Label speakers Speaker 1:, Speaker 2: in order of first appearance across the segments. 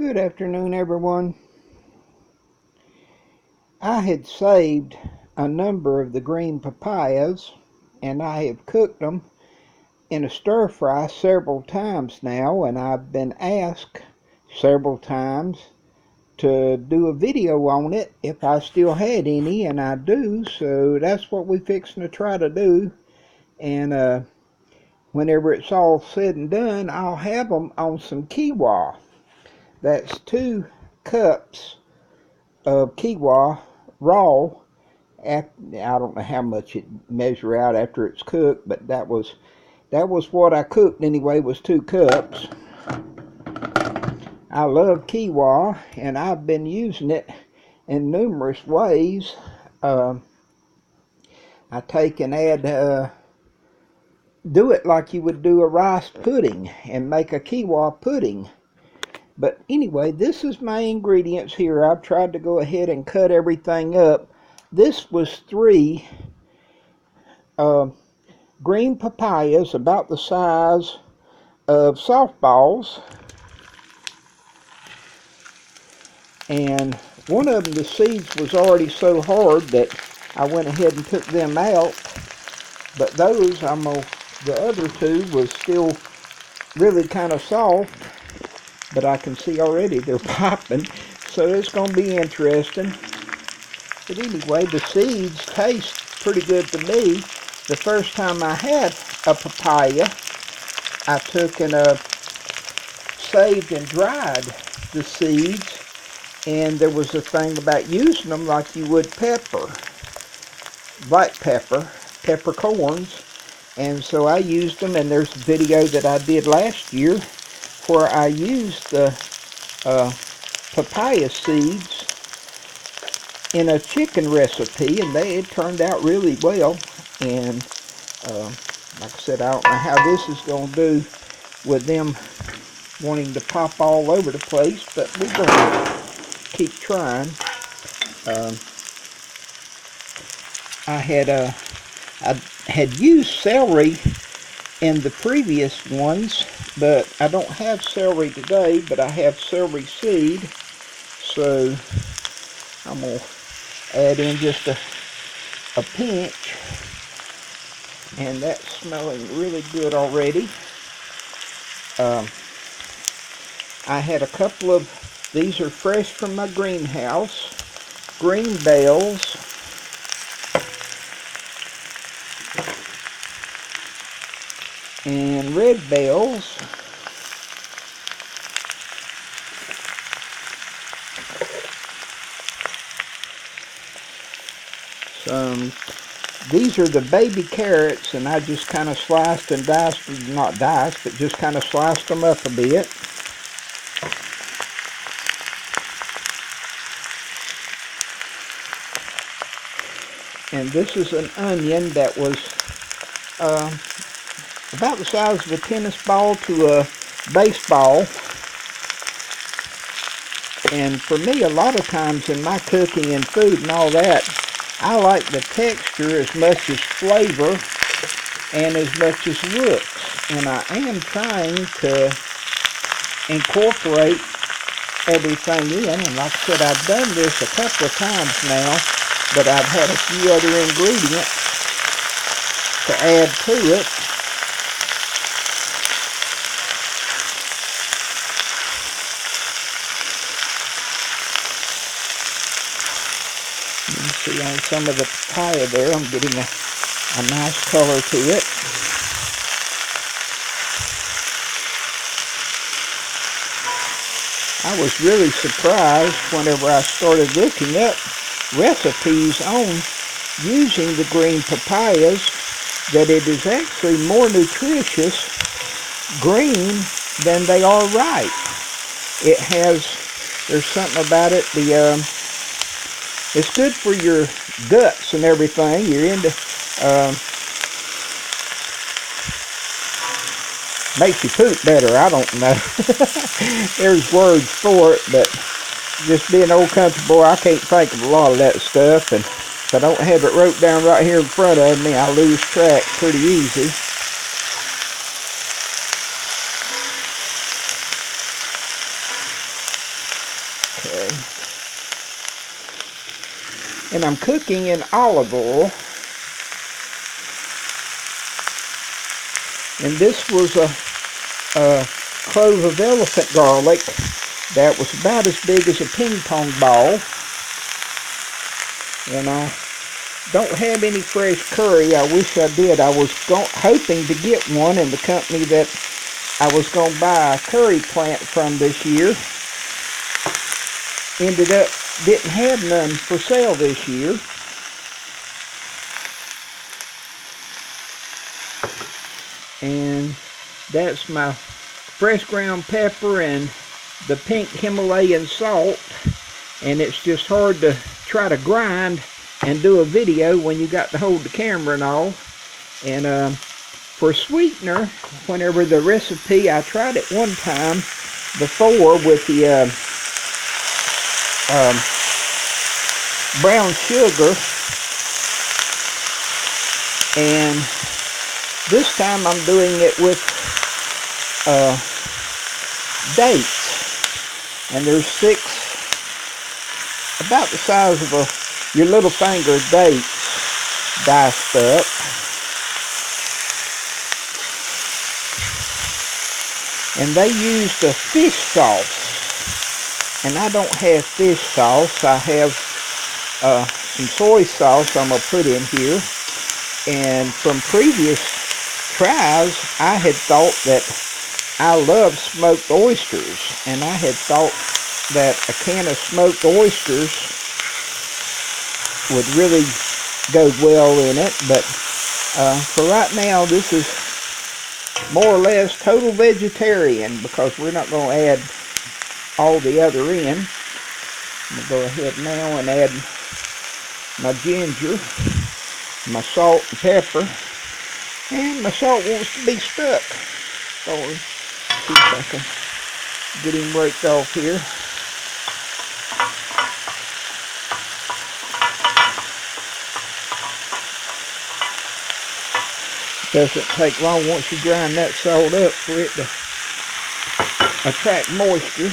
Speaker 1: Good afternoon, everyone. I had saved a number of the green papayas, and I have cooked them in a stir fry several times now, and I've been asked several times to do a video on it if I still had any, and I do, so that's what we're fixing to try to do. And whenever it's all said and done, I'll have them on some quinoa. That's 2 cups of quinoa raw. I don't know how much it measure out after it's cooked, but that was what I cooked anyway, was 2 cups. I love quinoa, and I've been using it in numerous ways. I take and add, do it like you would do a rice pudding and make a quinoa pudding. But anyway, this is my ingredients here. I've tried to go ahead and cut everything up. This was 3 green papayas about the size of softballs. And one of them, the seeds was already so hard that I went ahead and took them out. But those, the other 2 was still really kind of soft. But I can see already they're popping, so it's going to be interesting. But anyway, the seeds taste pretty good to me. The first time I had a papaya, I took and saved and dried the seeds, and there was a thing about using them like you would black peppercorns, and so I used them. And there's a video that I did last year where I used the papaya seeds in a chicken recipe, and it turned out really well. And like I said, I don't know how this is going to do with them wanting to pop all over the place, but we're going to keep trying. I had used celery in the previous ones, but I don't have celery today, but I have celery seed, so I'm going to add in just a pinch, and that's smelling really good already. I had a couple of, these are fresh from my greenhouse, green bells, and red bells. These are the baby carrots, and I just kind of sliced and diced, not diced, but just kind of sliced them up a bit. And this is an onion that was about the size of a tennis ball to a baseball. And for me, a lot of times in my cooking and food and all that, I like the texture as much as flavor and as much as looks. And I am trying to incorporate everything in. And like I said, I've done this a couple of times now, but I've had a few other ingredients to add to it. You can see on some of the papaya there, I'm getting a nice color to it. I was really surprised whenever I started looking up recipes on using the green papayas that it is actually more nutritious green than they are ripe. There's something about it, it's good for your guts and everything. You're into, makes you poop better, I don't know. There's words for it, but just being old country boy, I can't think of a lot of that stuff, and if I don't have it wrote down right here in front of me, I lose track pretty easy. Okay. And I'm cooking in olive oil. And this was a clove of elephant garlic that was about as big as a ping pong ball. And I don't have any fresh curry. I wish I did. I was hoping to get one, and the company that I was going to buy a curry plant from this year ended up didn't have none for sale this year. And that's my fresh ground pepper and the pink Himalayan salt. And it's just hard to try to grind and do a video when you got to hold the camera and all. And for sweetener, whenever the recipe, I tried it one time before with the brown sugar, and this time I'm doing it with dates, and there's 6 about the size of your little finger dates diced up. And they used a fish sauce, and I don't have fish sauce. I have some soy sauce I'm going to put in here. And from previous tries, I had thought that I love smoked oysters, and I had thought that a can of smoked oysters would really go well in it. But for right now, this is more or less total vegetarian, because we're not going to add all the other in. I'm going to go ahead now and add my ginger, my salt and pepper, and my salt wants to be stuck. So let's see if I can get him raked off here. Doesn't take long once you grind that salt up for it to attract moisture.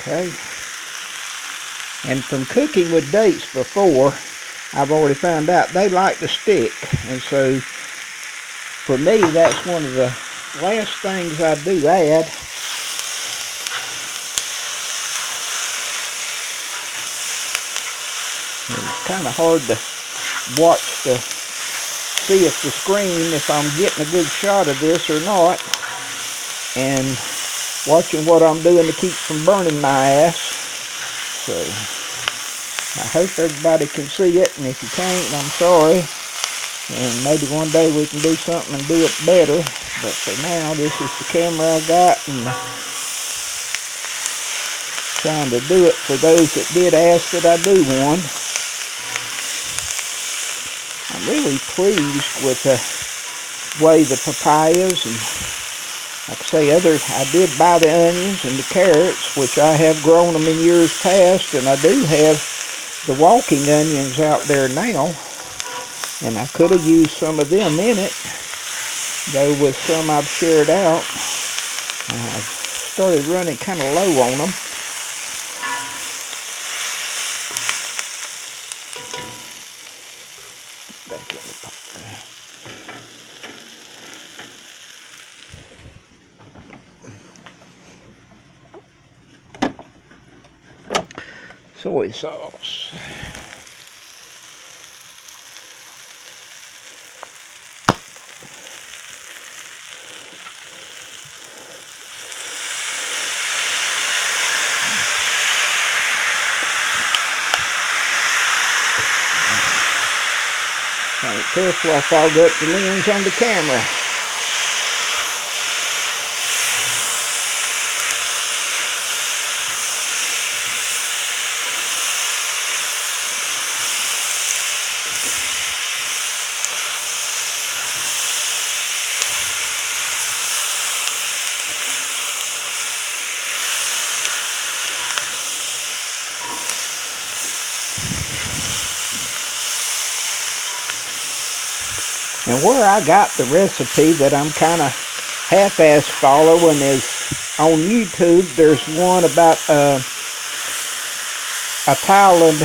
Speaker 1: Okay, and from cooking with dates before, I've already found out they like to stick, and so for me that's one of the last things I do add. It's kind of hard to watch to see if the screen, if I'm getting a good shot of this or not, and watching what I'm doing to keep from burning my ass. So I hope everybody can see it, and if you can't, I'm sorry, and maybe one day we can do something and do it better. But for now, this is the camera I got, and trying to do it for those that did ask that I do one. I'm really pleased with the way the papayas, and like I say, I did buy the onions and the carrots, which I have grown them in years past, and I do have the walking onions out there now, and I could have used some of them in it, though with some I've shared out. I've started running kind of low on them. Back in the pot there. Soy sauce. Be careful, I fogged up the lens on the camera. And where I got the recipe that I'm kind of half-ass following is on YouTube. There's one about a Thailand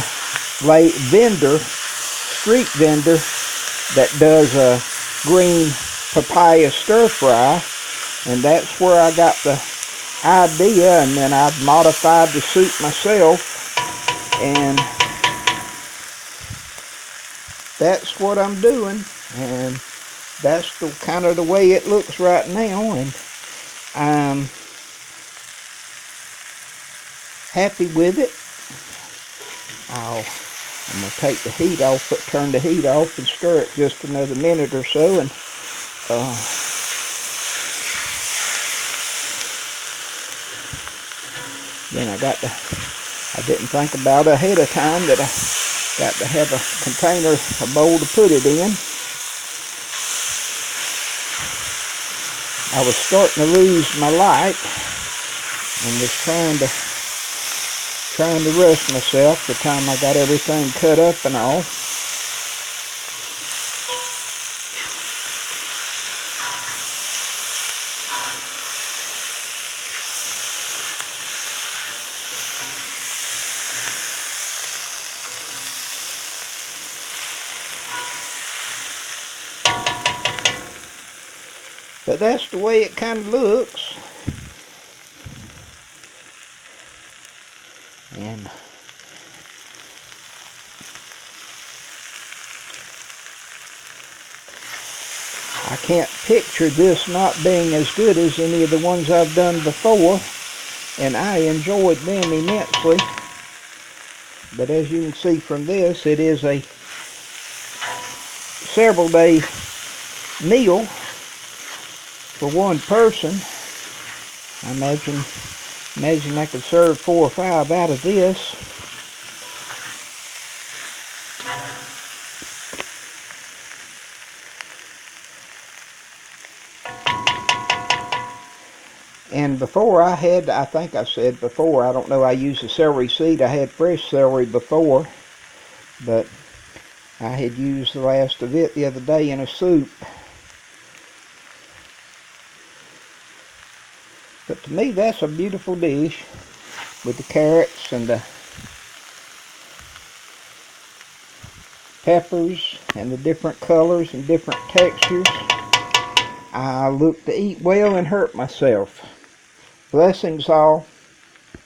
Speaker 1: street vendor that does a green papaya stir fry, and that's where I got the idea, and then I've modified to suit myself, and that's what I'm doing, and that's the kind of the way it looks right now, and I'm happy with it. I'm going to take the heat off, turn the heat off and stir it just another minute or so, and then I didn't think about ahead of time that I got to have a container, a bowl to put it in. I was starting to lose my light and was trying to rest myself the time I got everything cut up and all. But that's the way it kind of looks. And I can't picture this not being as good as any of the ones I've done before, and I enjoyed them immensely. But as you can see from this, it is a several day meal for one person. I imagine I could serve 4 or 5 out of this. And before I think I said before, I don't know, I used a celery seed. I had fresh celery before, but I had used the last of it the other day in a soup. But to me, that's a beautiful dish with the carrots and the peppers and the different colors and different textures. I look to eat well and hurt myself. Blessings all.